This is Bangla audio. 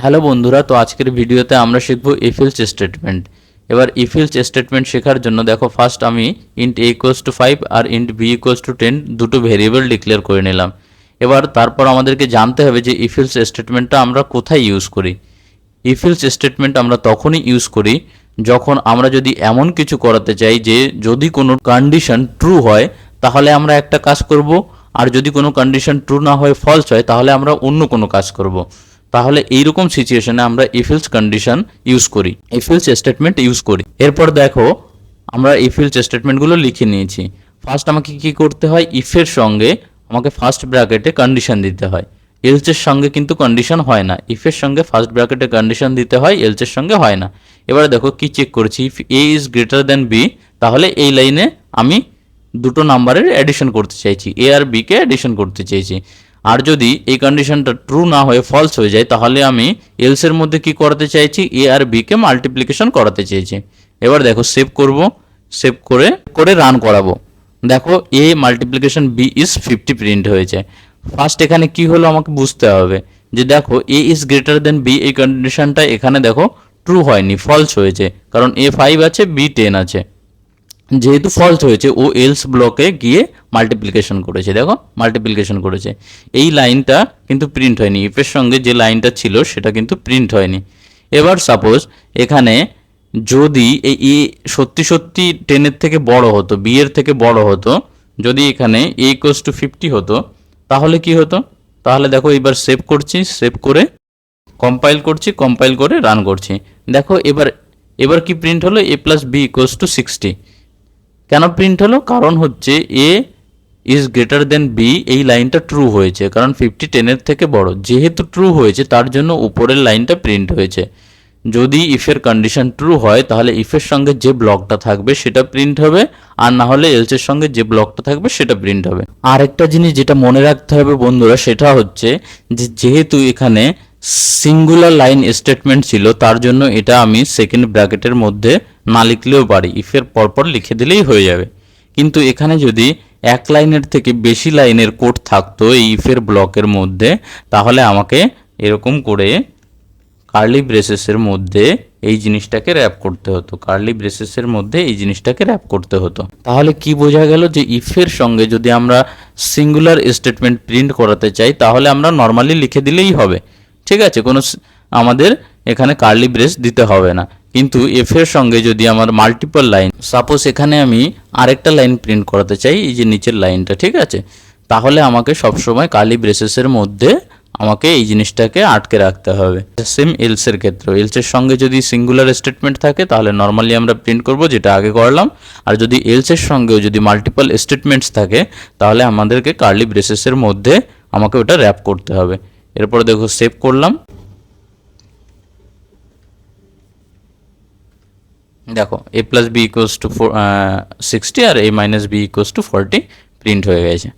হ্যালো বন্ধুরা, তো আজকের ভিডিওতে আমরা শিখব ইফ এলস স্টেটমেন্ট। এবার ইফ এলস স্টেটমেন্ট শেখার জন্য দেখো, ফার্স্ট আমি ইন্ট a ইকুয়ালস টু 5 আর ইন্ট b ইকুয়ালস টু 10 দুটো ভেরিয়েবল ডিক্লেয়ার করে নিলাম। এবার তারপর আমাদেরকে জানতে হবে যে ইফ এলস স্টেটমেন্টটা আমরা কোথায় ইউজ করি। ইফ এলস স্টেটমেন্ট আমরা তখনই ইউজ করি যখন আমরা যদি এমন কিছু করাতে চাই যে যদি কোনো কন্ডিশন ট্রু হয় তাহলে আমরা একটা কাজ করব, আর যদি কোনো কন্ডিশন ট্রু না হয় ফলস হয় তাহলে আমরা অন্য কোনো কাজ করব। তাহলে এইরকম সিচুয়েশনে আমরা ইফ এলস কন্ডিশন ইউজ করি, ইফ এলস স্টেটমেন্ট ইউজ করি। এরপর দেখো, আমরা ইফ এলস স্টেটমেন্টগুলো লিখে নিয়েছি। ফার্স্ট আমাকে কি করতে হয়, ইফের সঙ্গে আমাকে ফার্স্ট ব্র্যাকেটে কন্ডিশন দিতে হয়। এলসের সঙ্গে কিন্তু কন্ডিশন হয় না, ইফের সঙ্গে ফার্স্ট ব্র্যাকেটে কন্ডিশন দিতে হয়, এলসের সঙ্গে হয় না। এবারে দেখো কি চেক করছি, if a is greater than b, তাহলে এই লাইনে আমি দুটো নাম্বারের অ্যাডিশন করতে চাইছি, এ আর বিকে অ্যাডিশন করতে চাইছি। আর যদি এই কন্ডিশনটা ট্রু না হয়ে ফলস হয়ে যায় তাহলে আমি এলসের মধ্যে কি করাতে চাইছি, এ আর বিকে মাল্টিপ্লিকেশন করাতে চাইছি। এবার দেখো সেভ করব, সেভ করে করে রান করাবো। দেখো এ মাল্টিপ্লিকেশন বি ইজ 50 প্রিন্ট হয়েছে। ফার্স্ট এখানে কি হলো আমাকে বুঝতে হবে যে দেখো এ ইজ গ্রেটার দেন বি, এই কন্ডিশনটা এখানে দেখো ট্রু হয়নি, ফলস হয়েছে, কারণ এ 5 আছে বি 10 আছে। যেহেতু ফলস হয়েছে ও এলস ব্লকে গিয়ে মাল্টিপ্লিকেশন করেছে, দেখো মাল্টিপ্লিকেশন করেছে। এই লাইনটা কিন্তু প্রিন্ট হয়নি, ইফের সঙ্গে যে লাইনটা ছিল সেটা কিন্তু প্রিন্ট হয়নি। এবার সাপোজ এখানে যদি এই সত্যি সত্যি 10-এর থেকে বড় হতো, বি এর থেকে বড় হতো, যদি এখানে এ ইকুয়ালস টু 50 হতো তাহলে কি হতো, তাহলে দেখো এবার সেভ করছি, সেভ করে কম্পাইল করছি, কম্পাইল করে রান করছি। দেখো এবার এবার কি প্রিন্ট হলো, এ প্লাস বি ইকুয়ালস টু 60। কেন প্রিন্ট হলো, কারণ হচ্ছে এ ইজ গ্রেটার দেন বি, এই লাইনটা ট্রু হয়েছে, কারণ 50 10-এর থেকে বড়, যেহেতু ট্রু হয়েছে তার জন্য উপরের লাইনটা প্রিন্ট হয়েছে। যদি ইফের কন্ডিশন ট্রু হয় তাহলে ইফের সঙ্গে যে ব্লকটা থাকবে সেটা প্রিন্ট হবে, আর না হলে এলসের সঙ্গে যে ব্লকটা থাকবে সেটা প্রিন্ট হবে। আরেকটা জিনিস যেটা মনে রাখতে হবে বন্ধুরা, সেটা হচ্ছে যে যেহেতু এখানে সিঙ্গুলার লাইন স্টেটমেন্ট ছিল তার জন্য এটা আমি সেকেন্ড ব্র্যাকেটের মধ্যে না লিখলেও পারি, ইফের পরপর লিখে দিলেই হয়ে যাবে। কিন্তু এখানে যদি এক লাইনের থেকে বেশি লাইনের কোড থাকতো এই ইফের ব্লকের মধ্যে তাহলে আমাকে এরকম করে কার্লি ব্রেসেসের মধ্যে এই জিনিসটাকে র্যাপ করতে হতো, কার্লি ব্রেসেসের মধ্যে এই জিনিসটাকে র্যাপ করতে হতো। তাহলে কি বোঝা গেল যে ইফের সঙ্গে যদি আমরা সিঙ্গুলার স্টেটমেন্ট প্রিন্ট করাতে চাই তাহলে আমরা নর্মালি লিখে দিলেই হবে, ঠিক আছে, কোনো আমাদের এখানে কার্লি ব্রেস দিতে হবে না। কিন্তু এফের সঙ্গে যদি আমার মাল্টিপল লাইন, সাপোজ এখানে আমি আরেকটা লাইন প্রিন্ট করাতে চাই, এই যে নিচের লাইনটা, ঠিক আছে, তাহলে আমাকে সবসময় কার্লি ব্রেসেসের মধ্যে আমাকে এই জিনিসটাকে আটকে রাখতে হবে। সেম এলসের ক্ষেত্রে, এলসের সঙ্গে যদি সিঙ্গুলার স্টেটমেন্ট থাকে তাহলে নর্মালি আমরা প্রিন্ট করব যেটা আগে করলাম, আর যদি এলসের সঙ্গেও যদি মাল্টিপল স্টেটমেন্টস থাকে তাহলে আমাদেরকে কার্লি ব্রেসেসের মধ্যে আমাকে ওটা র্যাপ করতে হবে। এরপর দেখো সেভ করলাম, দেখো A plus B equals to 60 আর A minus B equals to 40 print হয়ে গেছে।